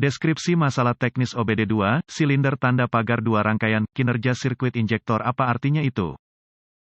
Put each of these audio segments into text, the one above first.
Deskripsi masalah teknis OBD2, silinder tanda pagar 2 rangkaian, kinerja sirkuit injektor apa artinya itu?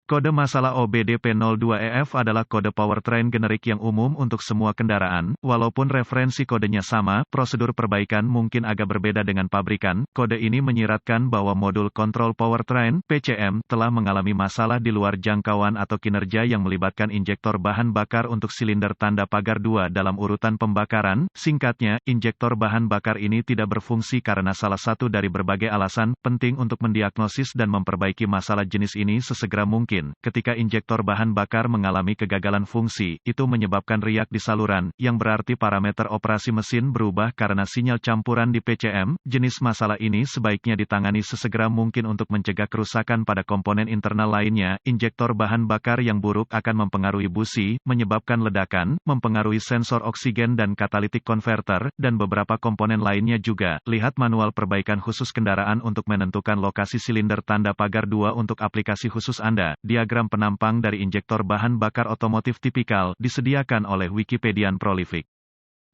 Kode masalah OBD-P02EF adalah kode powertrain generik yang umum untuk semua kendaraan, walaupun referensi kodenya sama, prosedur perbaikan mungkin agak berbeda dengan pabrikan. Kode ini menyiratkan bahwa modul kontrol powertrain, PCM, telah mengalami masalah di luar jangkauan atau kinerja yang melibatkan injektor bahan bakar untuk silinder tanda pagar 2 dalam urutan pembakaran. Singkatnya, injektor bahan bakar ini tidak berfungsi karena salah satu dari berbagai alasan. Penting untuk mendiagnosis dan memperbaiki masalah jenis ini sesegera mungkin. Ketika injektor bahan bakar mengalami kegagalan fungsi, itu menyebabkan riak di saluran, yang berarti parameter operasi mesin berubah karena sinyal campuran di PCM. Jenis masalah ini sebaiknya ditangani sesegera mungkin untuk mencegah kerusakan pada komponen internal lainnya. Injektor bahan bakar yang buruk akan mempengaruhi busi, menyebabkan ledakan, mempengaruhi sensor oksigen dan catalytic converter, dan beberapa komponen lainnya juga. Lihat manual perbaikan khusus kendaraan untuk menentukan lokasi silinder tanda pagar 2 untuk aplikasi khusus Anda. Diagram penampang dari injektor bahan bakar otomotif tipikal, disediakan oleh Wikipedian Prolific.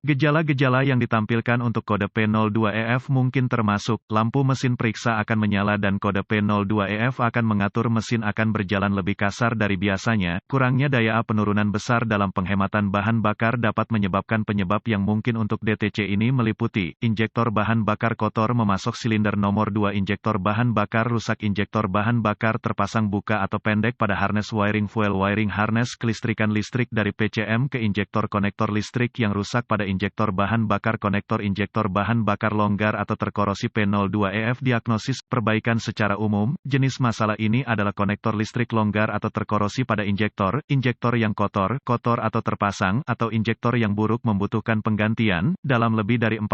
Gejala-gejala yang ditampilkan untuk kode P02EF mungkin termasuk, lampu mesin periksa akan menyala dan kode P02EF akan mengatur mesin akan berjalan lebih kasar dari biasanya. Kurangnya daya penurunan besar dalam penghematan bahan bakar dapat menyebabkan penyebab yang mungkin untuk DTC ini meliputi, injektor bahan bakar kotor memasok silinder nomor 2 injektor bahan bakar rusak injektor bahan bakar terpasang buka atau pendek pada harness wiring fuel wiring harness kelistrikan listrik dari PCM ke injektor konektor listrik yang rusak pada injektor bahan bakar konektor injektor bahan bakar longgar atau terkorosi P02EF diagnosis, perbaikan secara umum, jenis masalah ini adalah konektor listrik longgar atau terkorosi pada injektor yang kotor atau terpasang, atau injektor yang buruk membutuhkan penggantian. Dalam lebih dari 45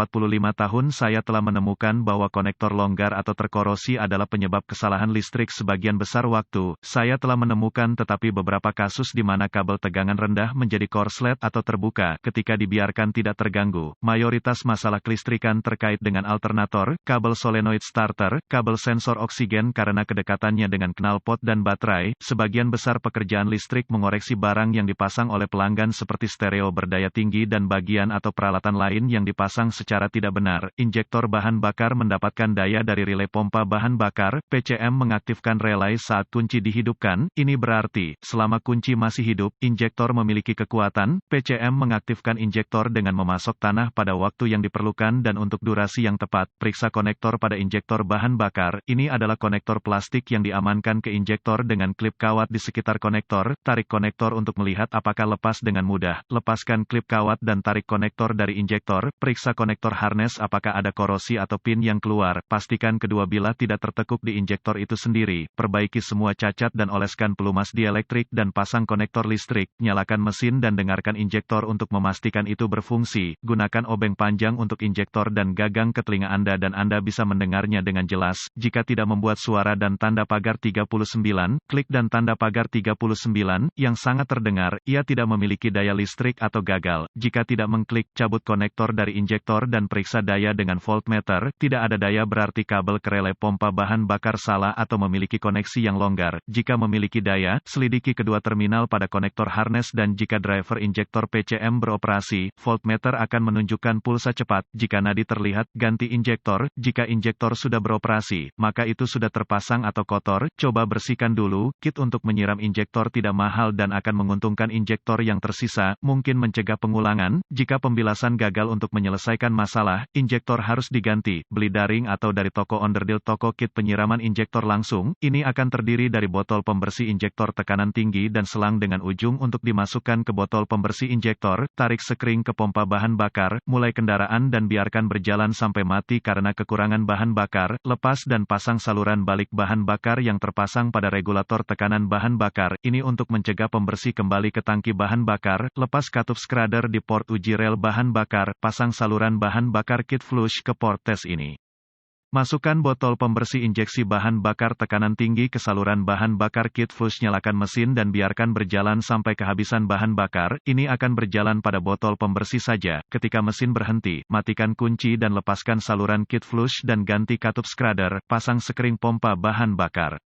tahun saya telah menemukan bahwa konektor longgar atau terkorosi adalah penyebab kesalahan listrik sebagian besar waktu. Saya telah menemukan tetapi beberapa kasus di mana kabel tegangan rendah menjadi korslet atau terbuka ketika dibiarkan tidak terganggu. Mayoritas masalah kelistrikan terkait dengan alternator, kabel solenoid starter, kabel sensor oksigen karena kedekatannya dengan knalpot dan baterai. Sebagian besar pekerjaan listrik mengoreksi barang yang dipasang oleh pelanggan seperti stereo berdaya tinggi dan bagian atau peralatan lain yang dipasang secara tidak benar. Injektor bahan bakar mendapatkan daya dari relay pompa bahan bakar. PCM mengaktifkan relay saat kunci dihidupkan. Ini berarti, selama kunci masih hidup, injektor memiliki kekuatan. PCM mengaktifkan injektor dengan memasok tanah pada waktu yang diperlukan dan untuk durasi yang tepat. Periksa konektor pada injektor bahan bakar. Ini adalah konektor plastik yang diamankan ke injektor dengan klip kawat di sekitar konektor. Tarik konektor untuk melihat apakah lepas dengan mudah. Lepaskan klip kawat dan tarik konektor dari injektor. Periksa konektor harness apakah ada korosi atau pin yang keluar. Pastikan kedua bilah tidak tertekuk di injektor itu sendiri. Perbaiki semua cacat dan oleskan pelumas dielektrik dan pasang konektor listrik. Nyalakan mesin dan dengarkan injektor untuk memastikan itu berfungsi. Gunakan obeng panjang untuk injektor dan gagang ke telinga Anda dan Anda bisa mendengarnya dengan jelas. Jika tidak membuat suara dan tanda pagar 39, klik dan tanda pagar 39, yang sangat terdengar, ia tidak memiliki daya listrik atau gagal. Jika tidak mengklik, cabut konektor dari injektor dan periksa daya dengan voltmeter. Tidak ada daya berarti kabel ke relay pompa bahan bakar salah atau memiliki koneksi yang longgar. Jika memiliki daya, selidiki kedua terminal pada konektor harness dan jika driver injektor PCM beroperasi, voltmeter akan menunjukkan pulsa cepat. Jika nadi terlihat, ganti injektor. Jika injektor sudah beroperasi, maka itu sudah terpasang atau kotor. Coba bersihkan dulu. Kit untuk menyiram injektor tidak mahal dan akan menguntungkan injektor yang tersisa, mungkin mencegah pengulangan. Jika pembilasan gagal untuk menyelesaikan masalah, injektor harus diganti. Beli daring atau dari toko onderdil toko kit penyiraman injektor langsung. Ini akan terdiri dari botol pembersih injektor tekanan tinggi dan selang dengan ujung untuk dimasukkan ke botol pembersih injektor. Tarik sekring ke pompa bahan bakar, mulai kendaraan dan biarkan berjalan sampai mati karena kekurangan bahan bakar. Lepas dan pasang saluran balik bahan bakar yang terpasang pada regulator tekanan bahan bakar. Ini untuk mencegah pembersih kembali ke tangki bahan bakar. Lepas katup skradder di port uji rel bahan bakar. Pasang saluran bahan bakar kit flush ke port tes ini. Masukkan botol pembersih injeksi bahan bakar tekanan tinggi ke saluran bahan bakar kit flush. Nyalakan mesin dan biarkan berjalan sampai kehabisan bahan bakar. Ini akan berjalan pada botol pembersih saja. Ketika mesin berhenti, matikan kunci dan lepaskan saluran kit flush dan ganti katup skradder. Pasang sekring pompa bahan bakar.